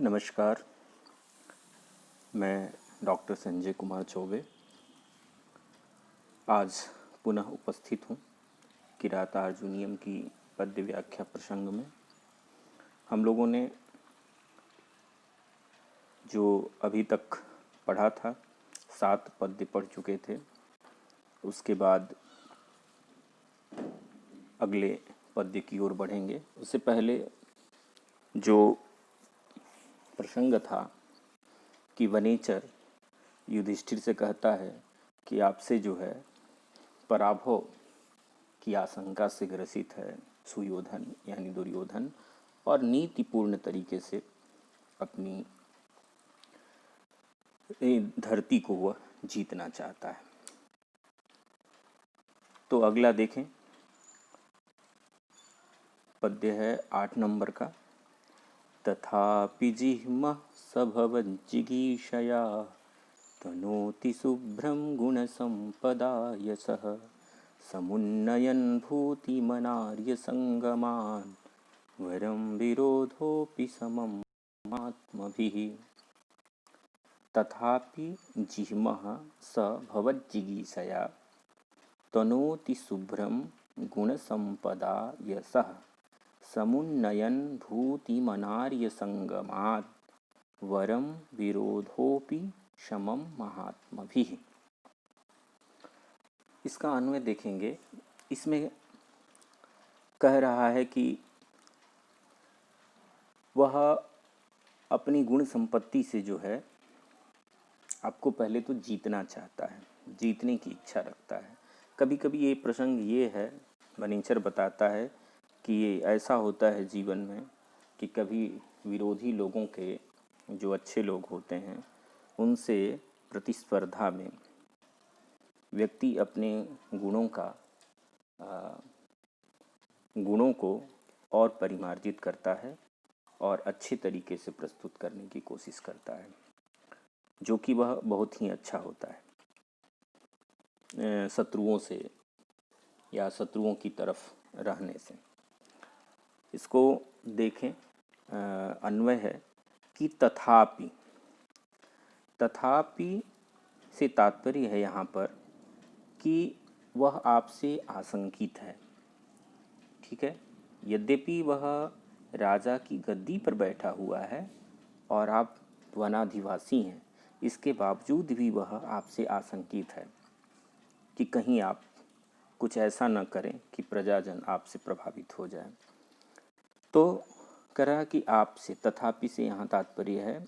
नमस्कार। मैं डॉक्टर संजय कुमार चौबे आज पुनः उपस्थित हूँ किरातार्जुनीयम की पद्य व्याख्या प्रसंग में। हम लोगों ने जो अभी तक पढ़ा था 7 पद्य पढ़ चुके थे। उसके बाद अगले पद्य की ओर बढ़ेंगे। उससे पहले जो प्रसंग था कि वनेचर युधिष्ठिर से कहता है कि आपसे जो है पराभव की आशंका से ग्रसित है सुयोधन यानी दुर्योधन, और नीतिपूर्ण तरीके से अपनी धरती को वह जीतना चाहता है। तो अगला देखें, पद्य है 8 नंबर का। तथापि जिह्मः सभवज्जिगीषया तनोति शुभ्रं गुणसम्पदा यशः समुन्नयन् भूतिमनार्यसङ्गमान् वरं विरोधोऽपि समम् आत्मभिः। तथापि जिह्मः स भवज्जिगीषया तनोति शुभ्रं गुणसम्पदा यशः समुन्नयन् भूतिमनार्यसङ्गमात् वरम विरोधोपि शमम महात्मभिः। इसका अन्वय देखेंगे। इसमें कह रहा है कि वह अपनी गुण संपत्ति से जो है आपको पहले तो जीतना चाहता है, जीतने की इच्छा रखता है। कभी कभी ये प्रसंग ये है, वनेचर बताता है कि ये ऐसा होता है जीवन में कि कभी विरोधी लोगों के, जो अच्छे लोग होते हैं, उनसे प्रतिस्पर्धा में व्यक्ति अपने गुणों को और परिमार्जित करता है और अच्छे तरीके से प्रस्तुत करने की कोशिश करता है, जो कि वह बहुत ही अच्छा होता है। शत्रुओं से या शत्रुओं की तरफ रहने से। इसको देखें, अन्वय है कि तथापि से तात्पर्य है यहाँ पर कि वह आपसे आशंकित है। ठीक है, यद्यपि वह राजा की गद्दी पर बैठा हुआ है और आप वनाधिवासी हैं, इसके बावजूद भी वह आपसे आशंकित है कि कहीं आप कुछ ऐसा न करें कि प्रजाजन आपसे प्रभावित हो जाए। तो करा कि आपसे, तथापि से यहाँ तात्पर्य है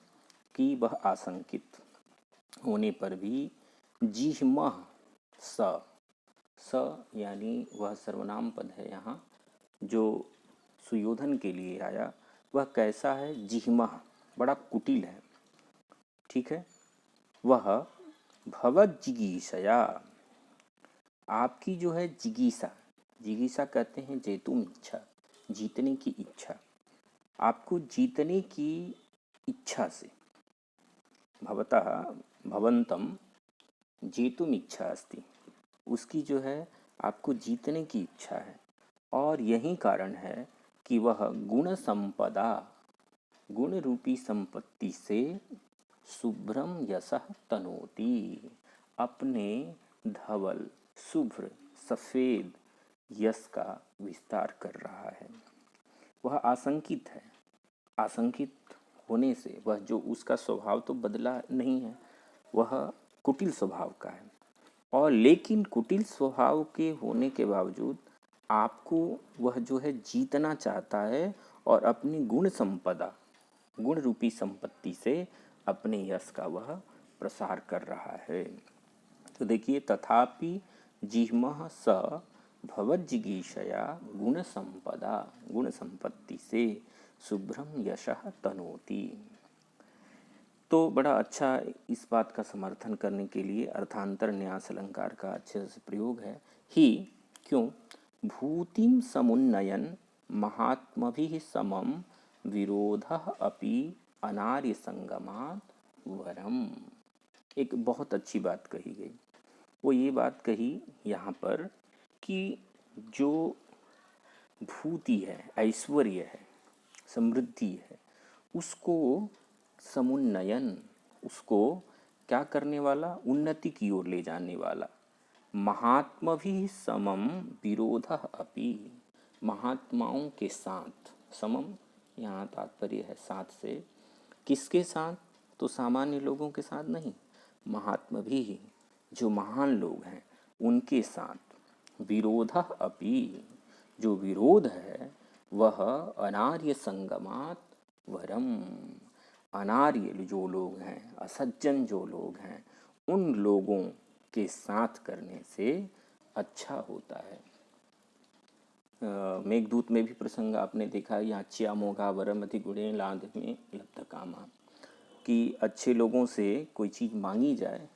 कि वह आशंकित होने पर भी जिह्मः स यानी वह सर्वनाम पद है यहाँ जो सुयोधन के लिए आया। वह कैसा है? जिह्मः, बड़ा कुटिल है। ठीक है, वह भवज्जिगीषया, आपकी जो है जिगीषा कहते हैं जेतुम इच्छा, जीतने की इच्छा। आपको जीतने की इच्छा से, भवतः भवंतम जेतुम इच्छा अस्ति, उसकी जो है आपको जीतने की इच्छा है। और यही कारण है कि वह गुण संपदा, गुण रूपी संपत्ति से शुभ्रम यशः तनोति, अपने धवल शुभ्र सफेद यश का विस्तार कर रहा है। वह आशंकित है। आशंकित होने से वह, जो उसका स्वभाव तो बदला नहीं है, वह कुटिल स्वभाव का है। और लेकिन कुटिल स्वभाव के होने के बावजूद आपको वह जो है जीतना चाहता है और अपनी गुण संपदा, गुण रूपी संपत्ति से अपने यश का वह प्रसार कर रहा है। तो देखिए, तथापि जिह्मः स भवज्जिगीषया गुण संपदा, गुण संपत्ति से शुभ्रम यशः तनोति। तो बड़ा अच्छा इस बात का समर्थन करने के लिए अर्थांतर न्यास अलंकार का अच्छे से प्रयोग है ही। क्यों? भूतिम समुन्नयन महात्मभिः समम विरोधः अपि अनार्य संगमात् वरम। एक बहुत अच्छी बात कही गई। वो ये बात कही यहाँ पर कि जो भूति है, ऐश्वर्य है, समृद्धि है, उसको समुन्नयन, उसको क्या करने वाला, उन्नति की ओर ले जाने वाला। महात्मभिः समम विरोधः अपि, महात्माओं के साथ, समम यहाँ तात्पर्य है साथ से, किसके साथ, तो सामान्य लोगों के साथ नहीं, महात्मभिः जो महान लोग हैं उनके साथ, विरोधः अपि जो विरोध है, वह अनार्य संगमात वरम, अनार्य जो लोग हैं, असज्जन जो लोग हैं, उन लोगों के साथ करने से अच्छा होता है। मेघदूत में भी प्रसंग आपने देखा, यहाँ च्या मोघा वरमति गुणे लाद में लब्ध कामा, कि अच्छे लोगों से कोई चीज़ मांगी जाए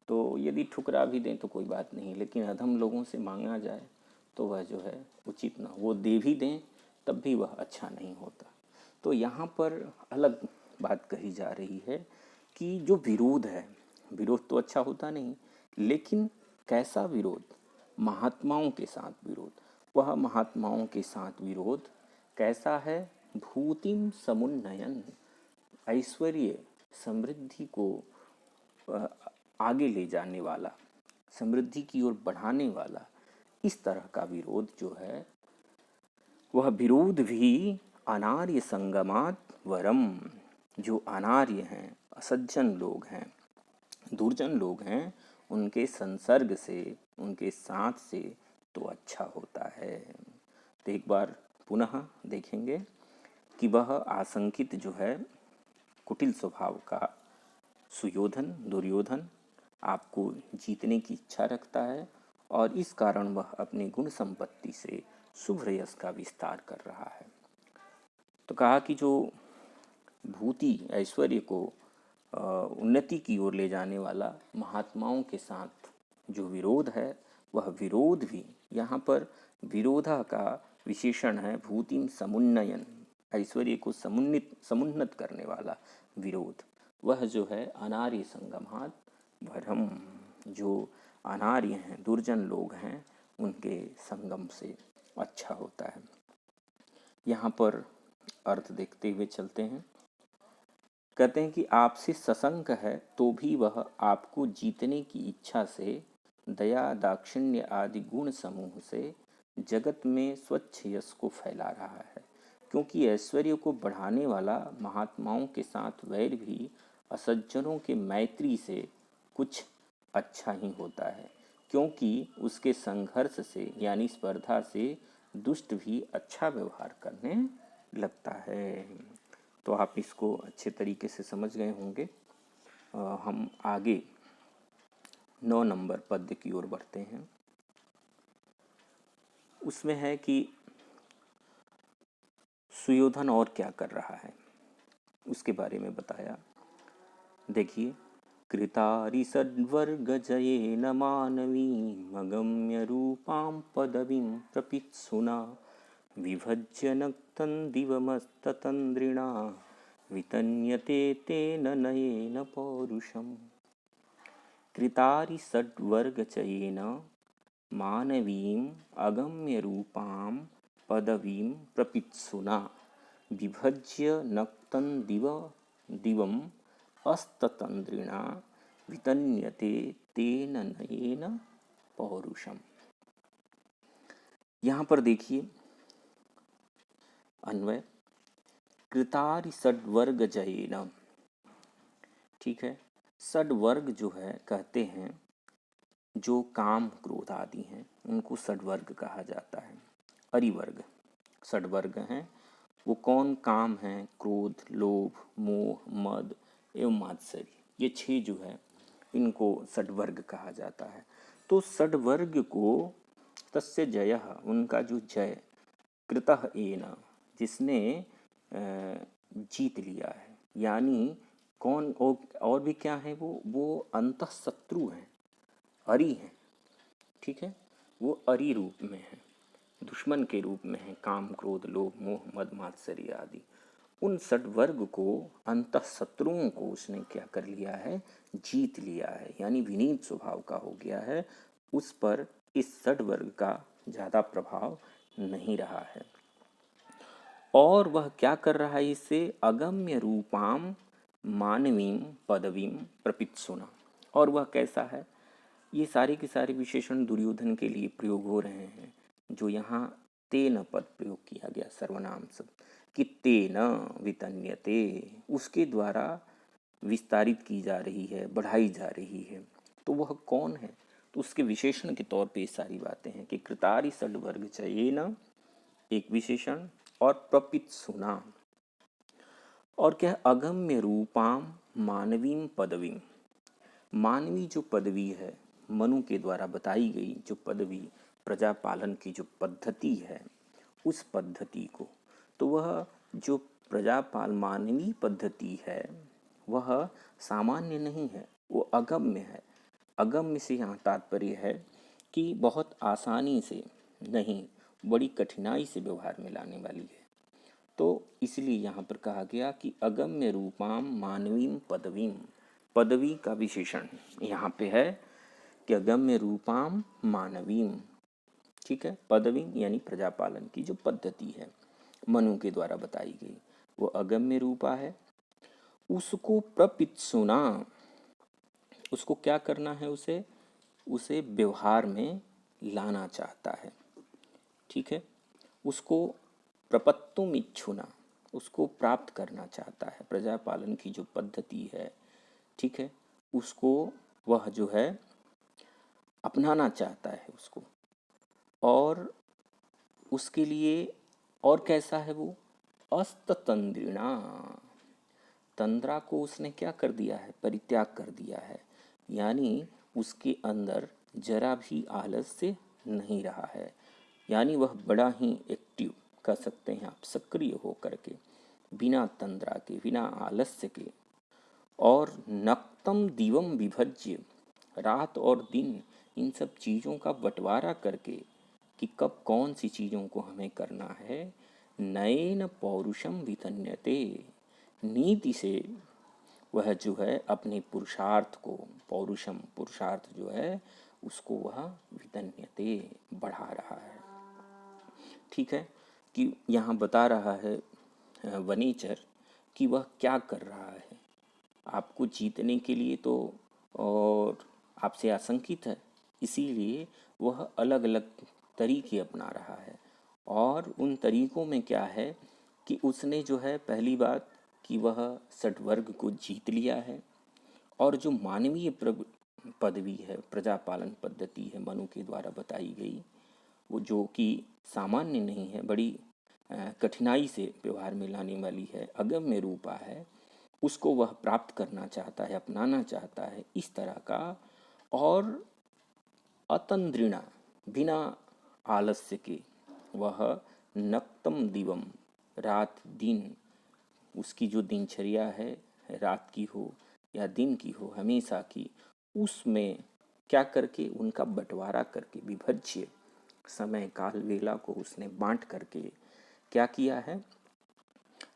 तो यदि ठुकरा भी दें तो कोई बात नहीं, लेकिन अधम लोगों से मांगा जाए तो वह जो है उचित ना, वो दे भी दें तब भी वह अच्छा नहीं होता। तो यहाँ पर अलग बात कही जा रही है कि जो विरोध है, विरोध तो अच्छा होता नहीं, लेकिन कैसा विरोध, महात्माओं के साथ विरोध। वह महात्माओं के साथ विरोध कैसा है, भूतिम समुन्नयन, ऐश्वर्य समृद्धि को आगे ले जाने वाला, समृद्धि की ओर बढ़ाने वाला, इस तरह का विरोध जो है, वह विरोध भी अनार्य संगमात वरम, जो अनार्य हैं, असज्जन लोग हैं, दुर्जन लोग हैं, उनके संसर्ग से, उनके साथ से तो अच्छा होता है। तो एक बार पुनः देखेंगे कि वह आशंकित जो है कुटिल स्वभाव का सुयोधन, दुर्योधन आपको जीतने की इच्छा रखता है और इस कारण वह अपनी गुण संपत्ति से शुभ यश का विस्तार कर रहा है। तो कहा कि जो भूति ऐश्वर्य को उन्नति की ओर ले जाने वाला महात्माओं के साथ जो विरोध है, वह विरोध भी, यहाँ पर विरोधा का विशेषण है भूतिम समुन्नयन, ऐश्वर्य को समुन्नत करने वाला विरोध, वह जो है अनार्य संगमात भरम, जो अनार्य हैं, दुर्जन लोग हैं, उनके संगम से अच्छा होता है। यहाँ पर अर्थ देखते हुए चलते हैं। कहते हैं कि आपसे सशंक है तो भी वह आपको जीतने की इच्छा से दया दाक्षिण्य आदि गुण समूह से जगत में स्वच्छ यश को फैला रहा है, क्योंकि ऐश्वर्य को बढ़ाने वाला महात्माओं के साथ वैर भी असज्जनों के मैत्री से कुछ अच्छा ही होता है, क्योंकि उसके संघर्ष से यानी स्पर्धा से दुष्ट भी अच्छा व्यवहार करने लगता है। तो आप इसको अच्छे तरीके से समझ गए होंगे। हम आगे 9 नंबर पद्य की ओर बढ़ते हैं। उसमें है कि सुयोधन और क्या कर रहा है, उसके बारे में बताया। देखिए, कृतारि सद्वर्ग जयेन मानवीं अगम्य रूपां पदवीं प्रपित्सुना विभज्य नक्तं दिवमस्ततन्द्रिणा वितन्यते तेन नयेन पौरुषम्। कृतारि षड्वर्गचयेन मानवीं अगम्य रूपां पदवीं प्रपित्सुना विभज्य नक्तं दिवम् अस्ततन्द्रिणा वितन्यते तेन नयेन पौरुषम। यहाँ पर देखिए अन्वय, कृतारि षड्वर्ग जयेन, ठीक है, षड्वर्ग जो है कहते हैं जो काम क्रोध आदि हैं उनको षड्वर्ग कहा जाता है। अरिवर्ग षड्वर्ग हैं, वो कौन काम हैं, क्रोध, लोभ, मोह, मद एवं मात्सर्य, ये 6 जो है इनको षड्वर्ग कहा जाता है। तो षड्वर्ग को तस्य जयः, उनका जो जय, कृतः एन, जिसने जीत लिया है, यानी कौन, और भी क्या है, वो अंतः शत्रु हैं, अरि हैं, ठीक है, वो अरि रूप में है, दुश्मन के रूप में है, काम क्रोध लोभ मोह मद मात्सर्य आदि। उन षड्वर्ग को, अंतः शत्रुओं को उसने क्या कर लिया है, जीत लिया है, यानी विनीत स्वभाव का हो गया है। उस पर इस षड्वर्ग का ज़्यादा प्रभाव नहीं रहा है। और वह क्या कर रहा है, इससे अगम्य रूपाम मानवीं पदवीं प्रपित्सुना। और वह कैसा है? ये सारे के सारे विशेषण दुर्योधन के लिए प्रयोग हो रहे हैं। जो यहाँ तेन पद प्रयोग किया गया सर्वनाम शब्द कि तेन वितन्यते, उसके द्वारा विस्तारित की जा रही है, बढ़ाई जा रही है। तो वह कौन है? तो उसके विशेषण के तौर पे सारी बातें हैं कि कृतारि षड्वर्ग चयेन, एक विशेषण, और प्रपित्सुना, और क्या? अगम्य रूपाम मानवीं पदवीं। मानवी जो पदवी है, मनु के द्वारा बताई गई जो पदवी, प्रजा पालन की जो पद्धति है, उस पद्धति को, तो वह जो प्रजापाल मानवीय पद्धति है वह सामान्य नहीं है, वो अगम्य है। अगम्य से यहाँ तात्पर्य है कि बहुत आसानी से नहीं, बड़ी कठिनाई से व्यवहार में लाने वाली है। तो इसलिए यहाँ पर कहा गया कि अगम्य रूपाम मानवीं पदवीं, पदवी का विशेषण यहाँ पे है कि अगम्य रूपाम मानवीं, ठीक है। पदवी यानी प्रजापालन की जो पद्धति है मनु के द्वारा बताई गई, वो अगम्य रूपा है। उसको प्रपित्सुना, उसको क्या करना है? उसे उसे व्यवहार में लाना चाहता है, ठीक है। उसको प्रपत्तुम इच्छुना, उसको प्राप्त करना चाहता है। प्रजापालन की जो पद्धति है, ठीक है, उसको वह जो है अपनाना चाहता है उसको। और उसके लिए और कैसा है वो? अस्ततंद्रिणा, तंद्रा को उसने क्या कर दिया है? परित्याग कर दिया है। यानी उसके अंदर जरा भी आलस्य नहीं रहा है। यानी वह बड़ा ही एक्टिव, कह सकते हैं आप, सक्रिय हो करके, बिना तंद्रा के, बिना आलस्य के, और नक्तम दिवम विभज्य, रात और दिन इन सब चीज़ों का बंटवारा करके कि कब कौन सी चीज़ों को हमें करना है, नयन पौरुषम वितन्यते, नीति से वह जो है अपने पुरुषार्थ को, पौरुषम पुरुषार्थ जो है उसको वह वितन्यते बढ़ा रहा है, ठीक है। कि यहाँ बता रहा है वनेचर कि वह क्या कर रहा है। आपको जीतने के लिए तो और आपसे आशंकित है, इसीलिए वह अलग अलग तरीके अपना रहा है। और उन तरीकों में क्या है कि उसने जो है पहली बात कि वह षड्वर्ग को जीत लिया है। और जो मानवीय पदवी है, प्रजापालन पद्धति है मनु के द्वारा बताई गई, वो जो कि सामान्य नहीं है, बड़ी कठिनाई से व्यवहार में लाने वाली है, अगम्य रूपा है, उसको वह प्राप्त करना चाहता है, अपनाना चाहता है इस तरह का। और अतंद्रिणा, बिना आलस्य के, वह नक्तम दिवम, रात दिन, उसकी जो दिनचर्या है, रात की हो या दिन की हो, हमेशा की, उसमें क्या करके उनका बंटवारा करके, विभज्य समय काल वेला को उसने बांट करके क्या किया है,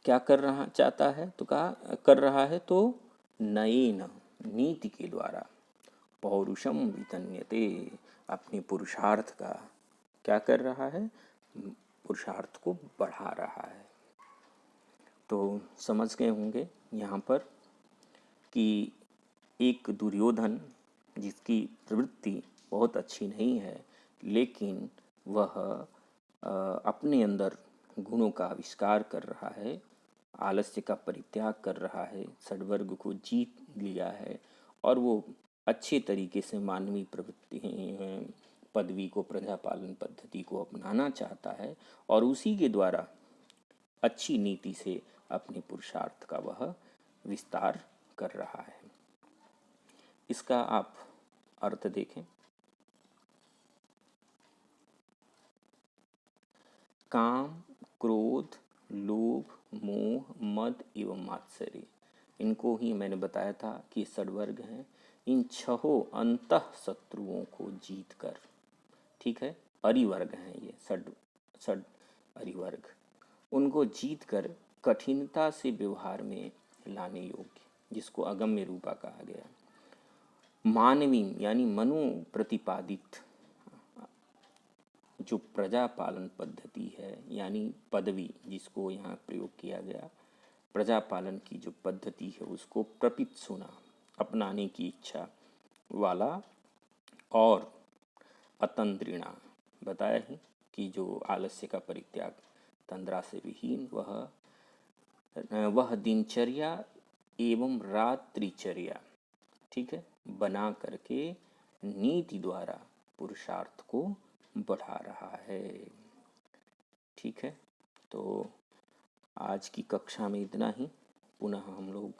क्या कर रहा चाहता है? तो कहा कर रहा है तो नयेन, नीति के द्वारा, पौरुषम वितन्यते, अपने पुरुषार्थ का क्या कर रहा है? पुरुषार्थ को बढ़ा रहा है। तो समझ गए होंगे यहाँ पर कि एक दुर्योधन जिसकी प्रवृत्ति बहुत अच्छी नहीं है, लेकिन वह अपने अंदर गुणों का आविष्कार कर रहा है, आलस्य का परित्याग कर रहा है, षड्वर्ग को जीत लिया है, और वो अच्छे तरीके से मानवीय प्रवृत्ति पदवी को, प्रजापालन पद्धति को अपनाना चाहता है, और उसी के द्वारा अच्छी नीति से अपने पुरुषार्थ का वह विस्तार कर रहा है। इसका आप अर्थ देखें। काम, क्रोध, लोभ, मोह, मद एवं मात्सर्य, इनको ही मैंने बताया था कि षड्वर्ग हैं। इन छहों अंतः शत्रुओं को जीत कर, ठीक है, अरिवर्ग हैं ये, षड अरिवर्ग, उनको जीत कर कठिनता से व्यवहार में लाने योग्य, जिसको अगम्य रूपा कहा गया। मानवी यानी मनु प्रतिपादित जो प्रजा पालन पद्धति है, यानी पदवी जिसको यहाँ प्रयोग किया गया, प्रजापालन की जो पद्धति है उसको प्रपित सुना, अपनाने की इच्छा वाला, और अतंद्रिणा, बताया ही कि जो आलस्य का परित्याग, तंद्रा से विहीन, वह दिनचर्या एवं रात्रिचर्या, ठीक है, बना करके नीति द्वारा पुरुषार्थ को बढ़ा रहा है। ठीक है, तो आज की कक्षा में इतना ही। पुनः हम लोग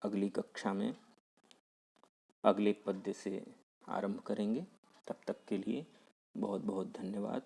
अगली कक्षा में अगले पद्य से आरंभ करेंगे। तब तक के लिए बहुत बहुत धन्यवाद।